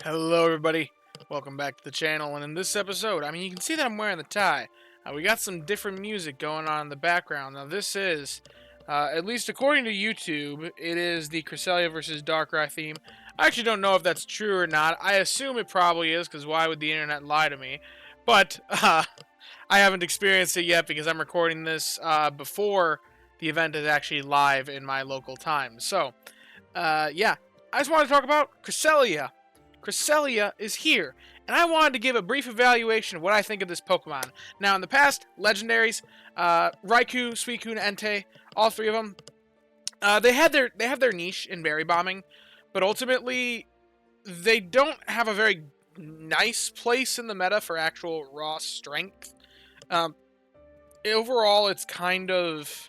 Hello everybody, welcome back to the channel, and in this episode, you can see that I'm wearing the tie. We got some different music going on in the background. Now this is, at least according to YouTube, it is the Cresselia versus Darkrai theme. I actually don't know if that's true or not. I assume it probably is, because why would the internet lie to me? But, I haven't experienced it yet because I'm recording this, before the event is actually live in my local time. So, yeah, I just want to talk about Cresselia. Cresselia is here, and I wanted to give a brief evaluation of what I think of this Pokemon. Now, in the past, legendaries, Raikou, Suicune, Entei, all three of them, they have their niche in berry bombing, but ultimately, they don't have a very nice place in the meta for actual raw strength. Um, Overall, it's kind of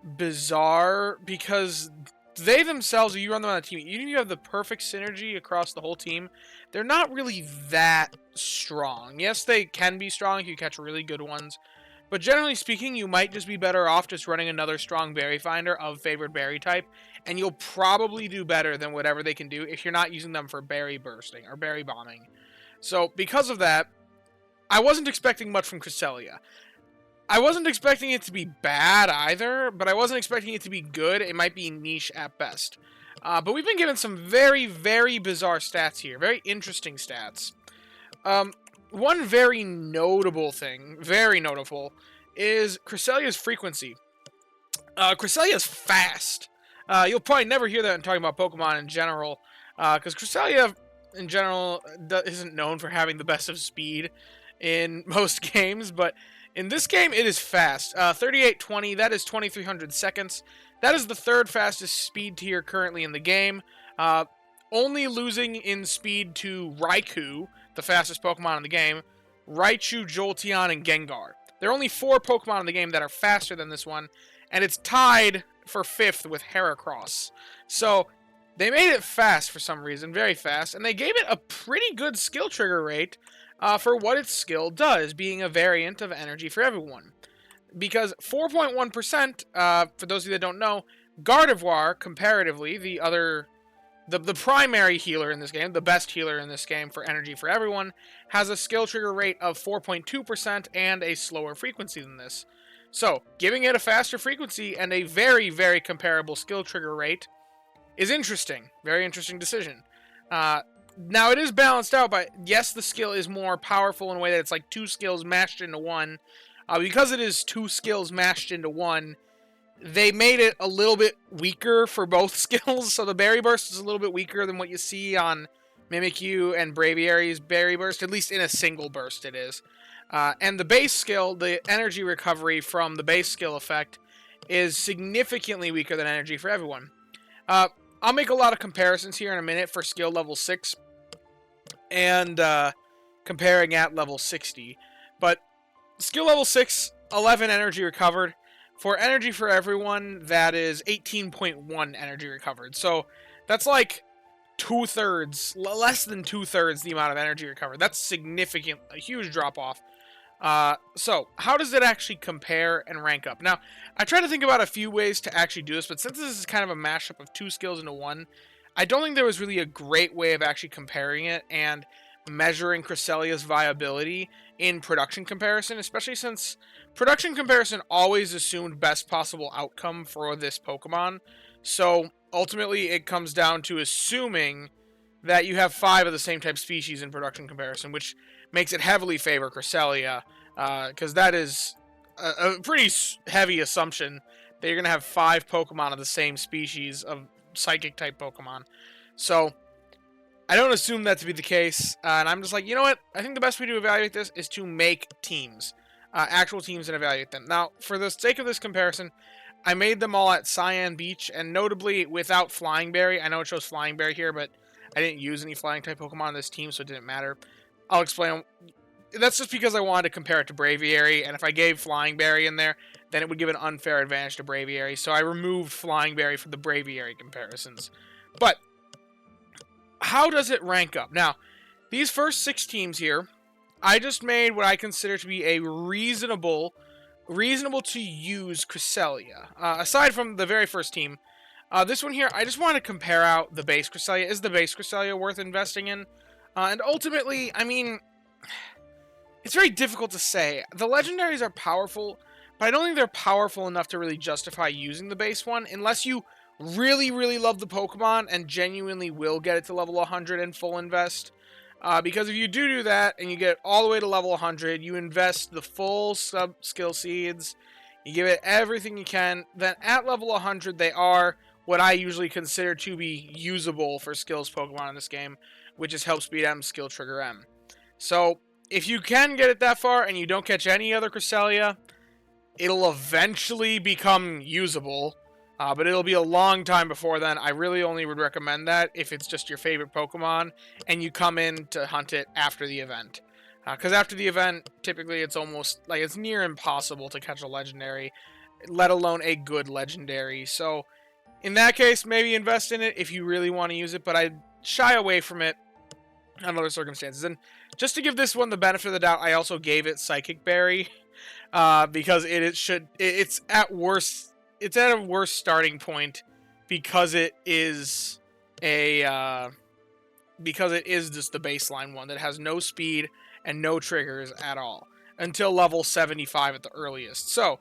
bizarre because they themselves, if you run them on a team, even if you have the perfect synergy across the whole team, they're not really that strong. Yes, they can be strong if you catch really good ones, but generally speaking, you might just be better off just running another strong berry finder of favored berry type, and you'll probably do better than whatever they can do if you're not using them for berry bursting or berry bombing. So, because of that, I wasn't expecting much from Cresselia. I wasn't expecting it to be bad either, but I wasn't expecting it to be good. It might be niche at best. But we've been given some very, very bizarre stats here. Very interesting stats. One very notable thing, very notable, is Cresselia's frequency. Cresselia's fast. You'll probably never hear that in talking about Pokemon in general, because Cresselia, in general, isn't known for having the best of speed in most games, but in this game, it is fast. 3820, that is 2300 seconds. That is the third fastest speed tier currently in the game. Only losing in speed to Raikou, the fastest Pokemon in the game, Raichu, Jolteon, and Gengar. There are only 4 Pokemon in the game that are faster than this one, and it's tied for 5th with Heracross. So, they made it fast for some reason, very fast, and they gave it a pretty good skill trigger rate for what its skill does, being a variant of Energy for Everyone. Because 4.1%, for those of you that don't know, Gardevoir, comparatively, the primary healer in this game, the best healer in this game for Energy for Everyone, has a skill trigger rate of 4.2% and a slower frequency than this. So, giving it a faster frequency and a very, very comparable skill trigger rate is interesting. Very interesting decision. Now, it is balanced out by, yes, the skill is more powerful in a way that it's like 2 skills mashed into one. Because it is 2 skills mashed into one, they made it a little bit weaker for both skills. So the Berry Burst is a little bit weaker than what you see on Mimikyu and Braviary's Berry Burst. At least in a single burst it is. And the base skill, the energy recovery from the base skill effect, is significantly weaker than Energy for Everyone. I'll make a lot of comparisons here in a minute for skill level 6 and comparing at level 60. But skill level 6, 11 energy recovered. For Energy for Everyone, that is 18.1 energy recovered. So that's like 2/3, less than 2/3 the amount of energy recovered. That's significant, a huge drop off. So, how does it actually compare and rank up? Now, I try to think about a few ways to actually do this, but since this is kind of a mashup of 2 skills into one, I don't think there was really a great way of actually comparing it and measuring Cresselia's viability in production comparison, especially since production comparison always assumed best possible outcome for this Pokemon. So, ultimately, it comes down to assuming that you have 5 of the same type species in production comparison, which makes it heavily favor Cresselia, because that is a pretty heavy assumption that you're going to have 5 Pokemon of the same species of Psychic-type Pokemon. So, I don't assume that to be the case, and I'm just like, you know what? I think the best way to evaluate this is to make teams, actual teams, and evaluate them. Now, for the sake of this comparison, I made them all at Cyan Beach, and notably without Flying Berry. I know it shows Flying Berry here, but I didn't use any Flying-type Pokemon on this team, so it didn't matter. I'll explain. That's just because I wanted to compare it to Braviary, and if I gave Flying Berry in there, then it would give an unfair advantage to Braviary, so I removed Flying Berry from the Braviary comparisons. But how does it rank up? Now, these first 6 teams here, I just made what I consider to be a reasonable to use Cresselia. Aside from the very first team, This one here, I just want to compare out the base Cresselia. Is the base Cresselia worth investing in? And ultimately, I mean, it's very difficult to say. The legendaries are powerful, but I don't think they're powerful enough to really justify using the base one, unless you really, really love the Pokemon and genuinely will get it to level 100 and full invest. Because if you do that, and you get all the way to level 100, you invest the full sub-skill seeds, you give it everything you can, then at level 100, they are what I usually consider to be usable for skills Pokemon in this game, which is Help Speed M, Skill Trigger M. So, if you can get it that far and you don't catch any other Cresselia, it'll eventually become usable, but it'll be a long time before then. I really only would recommend that if it's just your favorite Pokemon and you come in to hunt it after the event. Because after the event, typically it's almost, like, it's near impossible to catch a legendary, let alone a good legendary. So, in that case, maybe invest in it if you really want to use it, but I'd shy away from it on other circumstances. And just to give this one the benefit of the doubt, I also gave it Psychic Berry, because it's at a worse starting point because it is just the baseline one that has no speed and no triggers at all until level 75 at the earliest. So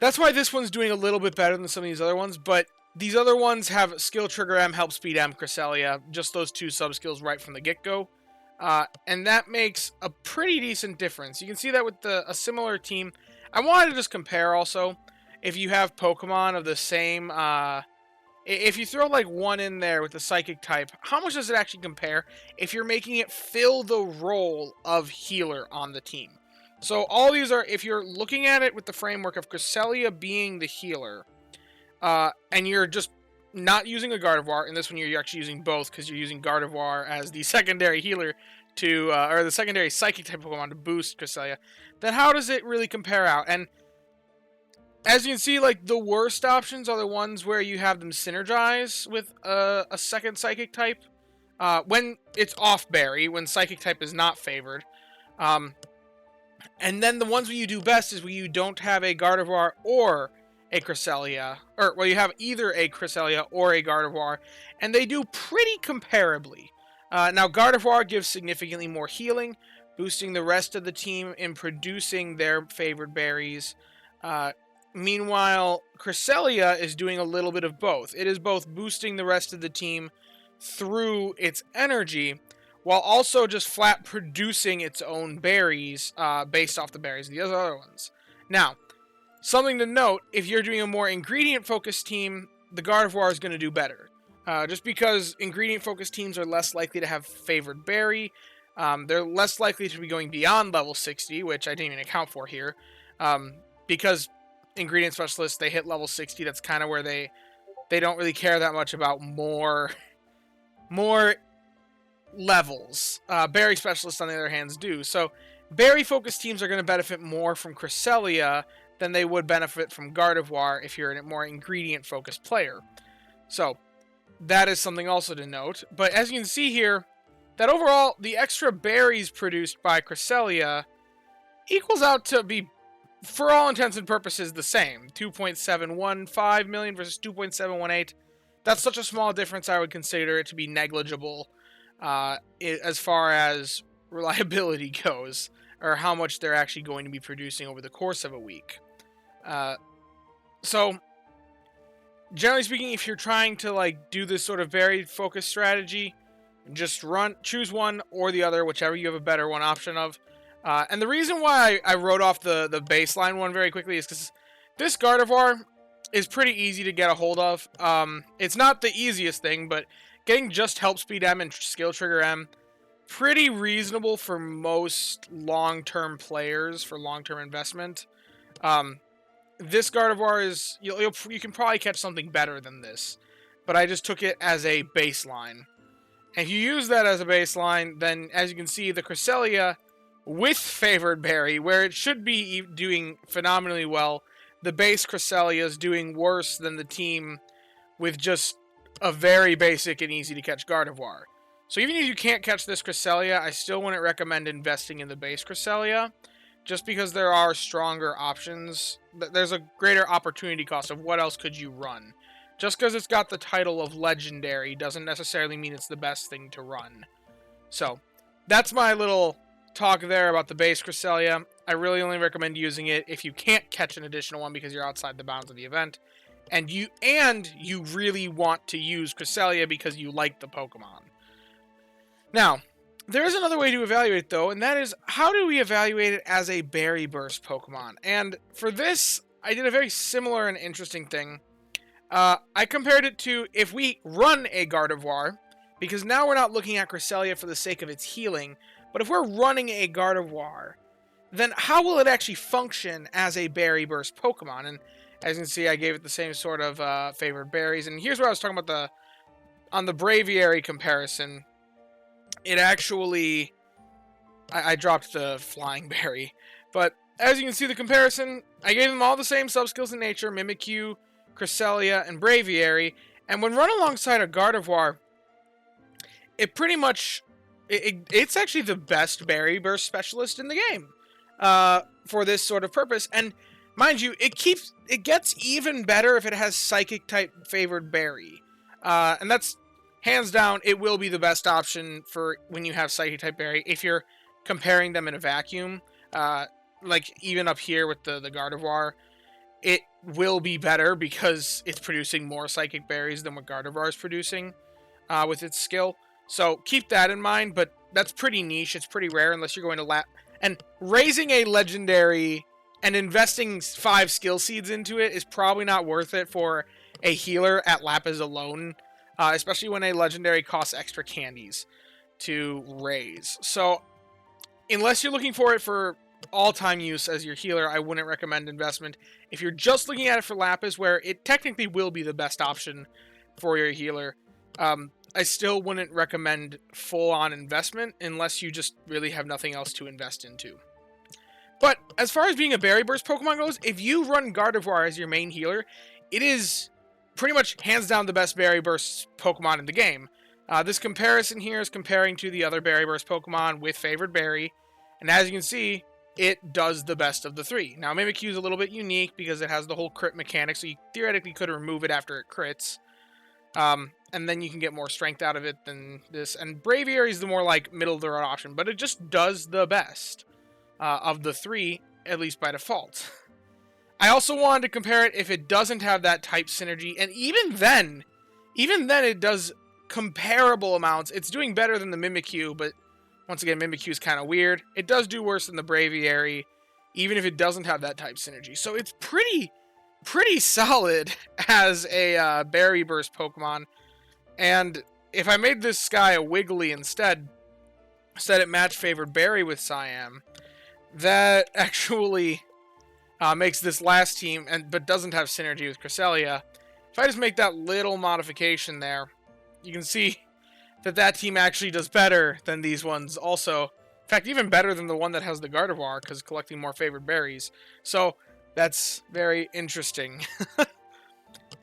that's why this one's doing a little bit better than some of these other ones, but these other ones have Skill Trigger M, Help Speed M, Cresselia, just those two sub-skills right from the get-go. And that makes a pretty decent difference. You can see that with a similar team. I wanted to just compare also, if you have Pokemon of the same, if you throw like one in there with the Psychic type, how much does it actually compare if you're making it fill the role of healer on the team? So all these are, if you're looking at it with the framework of Cresselia being the healer, and you're just not using a Gardevoir, in this one you're actually using both because you're using Gardevoir as the secondary healer to, or the secondary Psychic type Pokemon to boost Cresselia, then how does it really compare out? And as you can see, like, the worst options are the ones where you have them synergize with a second Psychic type, when it's off Berry, when Psychic type is not favored. And then the ones where you do best is where you don't have a Gardevoir or a Cresselia, or well, you have either a Cresselia or a Gardevoir, and they do pretty comparably. Now, Gardevoir gives significantly more healing, boosting the rest of the team in producing their favored berries. Meanwhile, Cresselia is doing a little bit of both. It is both boosting the rest of the team through its energy, while also just flat producing its own berries based off the berries of the other ones. Now, something to note, if you're doing a more ingredient-focused team, the Gardevoir is going to do better. Just because ingredient-focused teams are less likely to have favored berry, they're less likely to be going beyond level 60, which I didn't even account for here, because ingredient specialists, they hit level 60, that's kind of where they don't really care that much about more levels. Berry specialists, on the other hand, do. So, berry-focused teams are going to benefit more from Cresselia than they would benefit from Gardevoir if you're a more ingredient-focused player. So, that is something also to note. But as you can see here, that overall, the extra berries produced by Cresselia equals out to be, for all intents and purposes, the same. 2.715 million versus 2.718. That's such a small difference, I would consider it to be negligible as far as reliability goes, or how much they're actually going to be producing over the course of a week. So, generally speaking, if you're trying to like do this sort of very focused strategy, just choose one or the other, whichever you have a better one option of. And the reason why I wrote off the baseline one very quickly is because this Gardevoir is pretty easy to get a hold of. It's not the easiest thing, but getting just Help Speed M and Skill Trigger M, pretty reasonable for most long-term players for long-term investment. This Gardevoir is, you can probably catch something better than this, but I just took it as a baseline. And if you use that as a baseline, then as you can see, the Cresselia with favored berry, where it should be doing phenomenally well, the base Cresselia is doing worse than the team with just a very basic and easy to catch Gardevoir. So even if you can't catch this Cresselia, I still wouldn't recommend investing in the base Cresselia, just because there are stronger options. There's a greater opportunity cost of what else could you run. Just because it's got the title of Legendary doesn't necessarily mean it's the best thing to run. So, that's my little talk there about the base Cresselia. I really only recommend using it if you can't catch an additional one because you're outside the bounds of the event. And you really want to use Cresselia because you like the Pokemon. Now, there is another way to evaluate, though, and that is, how do we evaluate it as a Berry Burst Pokemon? And for this, I did a very similar and interesting thing. I compared it to if we run a Gardevoir, because now we're not looking at Cresselia for the sake of its healing, but if we're running a Gardevoir, then how will it actually function as a Berry Burst Pokemon? And as you can see, I gave it the same sort of favored berries. And here's what I was talking about on the Braviary comparison. It actually, I dropped the Flying Berry, but as you can see the comparison, I gave them all the same sub-skills in nature, Mimikyu, Cresselia, and Braviary, and when run alongside a Gardevoir, it pretty much, it's actually the best Berry Burst specialist in the game for this sort of purpose, and mind you, it gets even better if it has Psychic-type favored berry, and that's, hands down, it will be the best option for when you have Psychic-type berry, if you're comparing them in a vacuum, like even up here with the Gardevoir, it will be better because it's producing more Psychic Berries than what Gardevoir is producing with its skill. So keep that in mind, but that's pretty niche. It's pretty rare unless you're going to and raising a Legendary and investing 5 skill seeds into it is probably not worth it for a healer at Lapis alone, especially when a Legendary costs extra candies to raise. So unless you're looking for it for all-time use as your healer, I wouldn't recommend investment. If you're just looking at it for Lapis, where it technically will be the best option for your healer, I still wouldn't recommend full-on investment unless you just really have nothing else to invest into. But as far as being a Berry Burst Pokemon goes, if you run Gardevoir as your main healer, it is pretty much hands down the best Berry Burst Pokemon in the game. This comparison here is comparing to the other Berry Burst Pokemon with favored berry, and as you can see, it does the best of the 3. Now, Mimikyu is a little bit unique because it has the whole crit mechanic, so you theoretically could remove it after it crits. And then you can get more strength out of it than this. And Braviary is the more, like, middle-of-the-road option, but it just does the best of the 3, at least by default. I also wanted to compare it if it doesn't have that type synergy, and even then it does comparable amounts. It's doing better than the Mimikyu, but once again, Mimikyu is kind of weird. It does do worse than the Braviary, even if it doesn't have that type synergy. So it's pretty solid as a Berry Burst Pokemon. And if I made this guy a Wiggly instead it matched favored berry with Siam, that actually makes this last team, but doesn't have synergy with Cresselia. If I just make that little modification there, you can see that team actually does better than these ones also. In fact, even better than the one that has the Gardevoir, because collecting more favored berries. So, that's very interesting.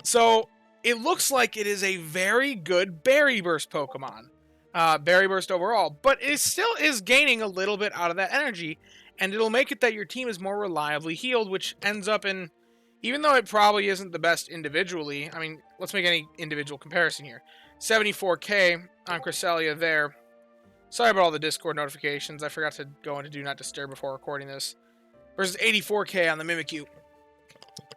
So, it looks like it is a very good Berry Burst Pokemon. Berry Burst overall. But it still is gaining a little bit out of that energy, and it'll make it that your team is more reliably healed, which ends up in, even though it probably isn't the best individually, I mean, let's make any individual comparison here. 74k on Cresselia there. Sorry about all the Discord notifications. I forgot to go into Do Not Disturb before recording this. Versus 84k on the Mimikyu.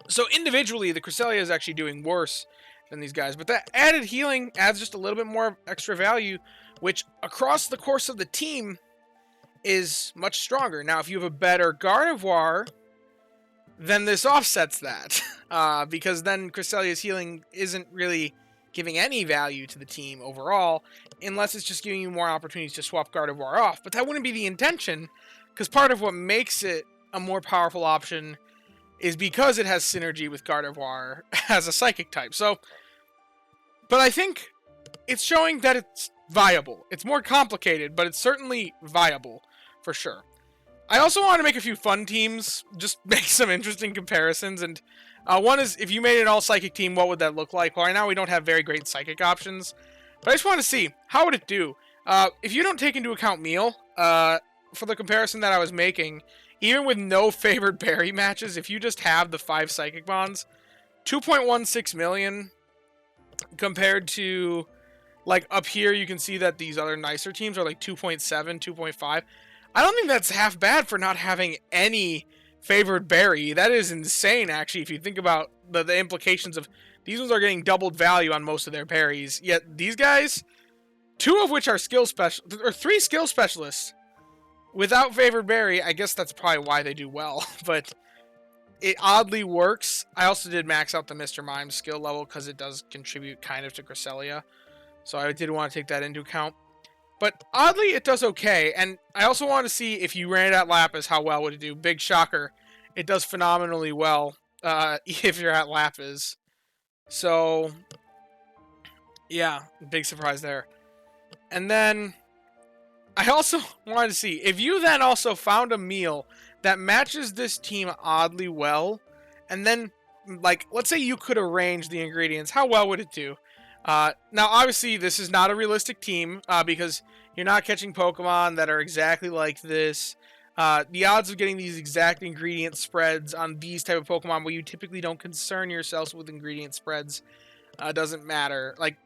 So individually, the Cresselia is actually doing worse than these guys. But that added healing adds just a little bit more extra value, which across the course of the team is much stronger. Now, if you have a better Gardevoir, then this offsets that. Because then Cresselia's healing isn't really giving any value to the team overall, unless it's just giving you more opportunities to swap Gardevoir off. But that wouldn't be the intention, because part of what makes it a more powerful option is because it has synergy with Gardevoir as a Psychic type. So, but I think it's showing that it's viable. It's more complicated, but it's certainly viable, for sure. I also want to make a few fun teams, just make some interesting comparisons, and one is, if you made an all-Psychic team, what would that look like? Well, right now we don't have very great Psychic options, but I just want to see, how would it do? If you don't take into account Meal, for the comparison that I was making, even with no favored berry matches, if you just have the 5 Psychic Bonds, 2.16 million compared to, like, up here, you can see that these other nicer teams are like 2.7, 2.5. I don't think that's half bad for not having any favored berry. That is insane, actually, if you think about the implications of these ones are getting doubled value on most of their berries. Yet these guys, two of which are three skill specialists without favored berry. I guess that's probably why they do well, but it oddly works. I also did max out the Mr. Mime skill level because it does contribute kind of to Cresselia. So I did want to take that into account. But oddly, it does okay. And I also want to see if you ran it at Lapis, how well would it do. Big shocker. It does phenomenally well if you're at Lapis. So, yeah, big surprise there. And then I also wanted to see if you then also found a meal that matches this team oddly well. And then, like, let's say you could arrange the ingredients. How well would it do? Now, obviously, this is not a realistic team because you're not catching Pokemon that are exactly like this. The odds of getting these exact ingredient spreads on these type of Pokemon where you typically don't concern yourselves with ingredient spreads doesn't matter. Like,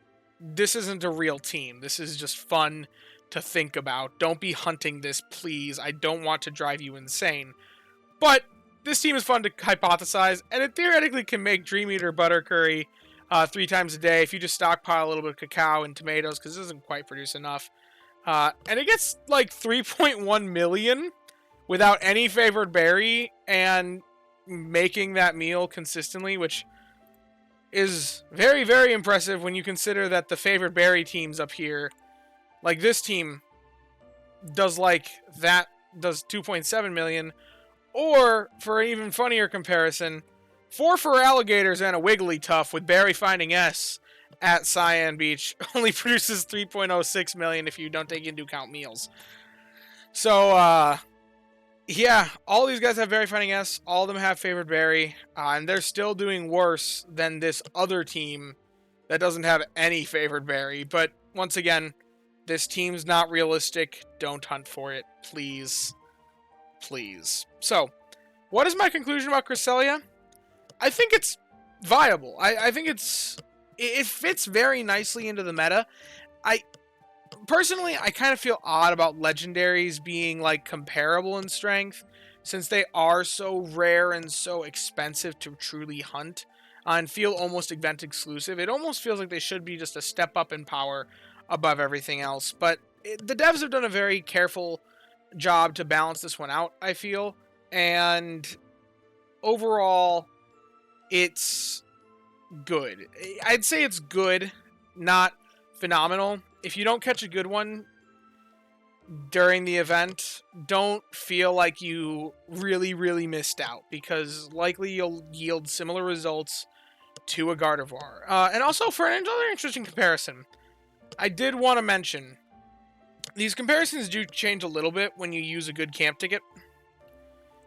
this isn't a real team. This is just fun to think about. Don't be hunting this, please. I don't want to drive you insane. But this team is fun to hypothesize, and it theoretically can make Dream Eater Butter Curry 3 times a day if you just stockpile a little bit of cacao and tomatoes, because it doesn't quite produce enough. And it gets like 3.1 million without any favored berry and making that meal consistently, which is very, very impressive when you consider that the favored berry teams up here, like this team, does like that, does 2.7 million. Or, for an even funnier comparison, 4 Feraligatrs and a Wigglytuff with Berry Finding S at Cyan Beach only produces 3.06 million if you don't take into account meals. So, yeah, all these guys have Berry Finding S. All of them have favored berry. And they're still doing worse than this other team that doesn't have any favored berry. But, once again, this team's not realistic. Don't hunt for it, please. Please. So, what is my conclusion about Cresselia? I think it's viable. I think it fits very nicely into the meta. Personally, I kind of feel odd about legendaries being like comparable in strength, since they are so rare and so expensive to truly hunt and feel almost event exclusive. It almost feels like they should be just a step up in power above everything else. But the devs have done a very careful job to balance this one out, I feel. And overall, it's good. I'd say it's good, not phenomenal. If you don't catch a good one during the event, don't feel like you really, really missed out, because likely you'll yield similar results to a Gardevoir. And also, for another interesting comparison, I did want to mention, these comparisons do change a little bit when you use a good camp ticket,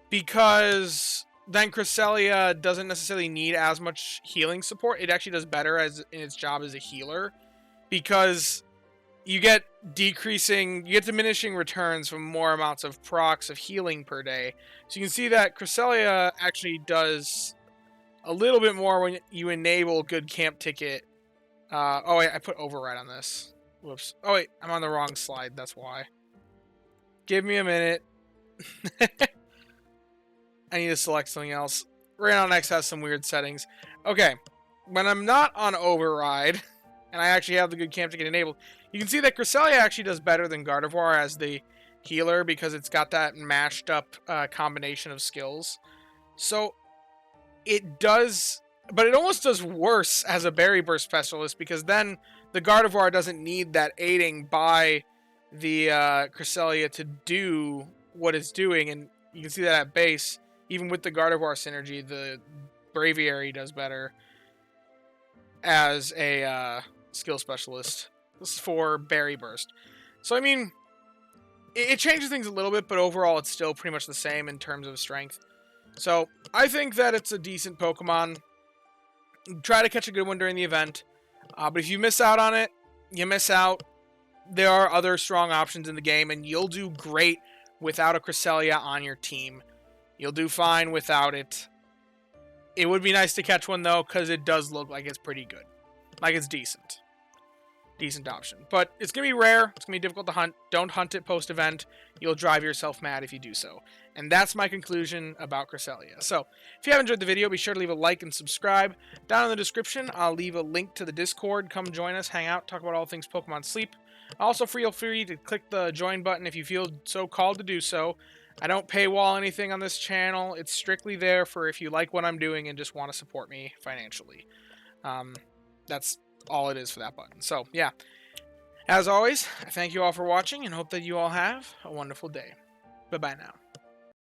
because then Cresselia doesn't necessarily need as much healing support. It actually does better in its job as a healer, because you get diminishing returns from more amounts of procs of healing per day. So you can see that Cresselia actually does a little bit more when you enable good camp ticket. Oh wait, I put override on this. Whoops. Oh wait, I'm on the wrong slide, that's why. Give me a minute. I need to select something else. Rayon X has some weird settings. Okay, when I'm not on override, and I actually have the good camp ticket enabled, you can see that Cresselia actually does better than Gardevoir as the healer, because it's got that mashed up combination of skills. So it does, but it almost does worse as a Berry Burst specialist, because then the Gardevoir doesn't need that aiding by the Cresselia to do what it's doing, and you can see that at base. Even with the Gardevoir synergy, the Braviary does better as a skill specialist. This is for Berry Burst. So, I mean, it changes things a little bit, but overall it's still pretty much the same in terms of strength. So, I think that it's a decent Pokemon. Try to catch a good one during the event. But if you miss out on it, you miss out. There are other strong options in the game, and you'll do great without a Cresselia on your team. You'll do fine without it. It would be nice to catch one, though, because it does look like it's pretty good. Like, it's decent. Decent option. But it's going to be rare. It's going to be difficult to hunt. Don't hunt it post-event. You'll drive yourself mad if you do so. And that's my conclusion about Cresselia. So, if you have enjoyed the video, be sure to leave a like and subscribe. Down in the description, I'll leave a link to the Discord. Come join us, hang out, talk about all things Pokemon Sleep. Also, feel free to click the join button if you feel so called to do so. I don't paywall anything on this channel. It's strictly there for if you like what I'm doing and just want to support me financially. That's all it is for that button. So, yeah. As always, I thank you all for watching and hope that you all have a wonderful day. Bye-bye now.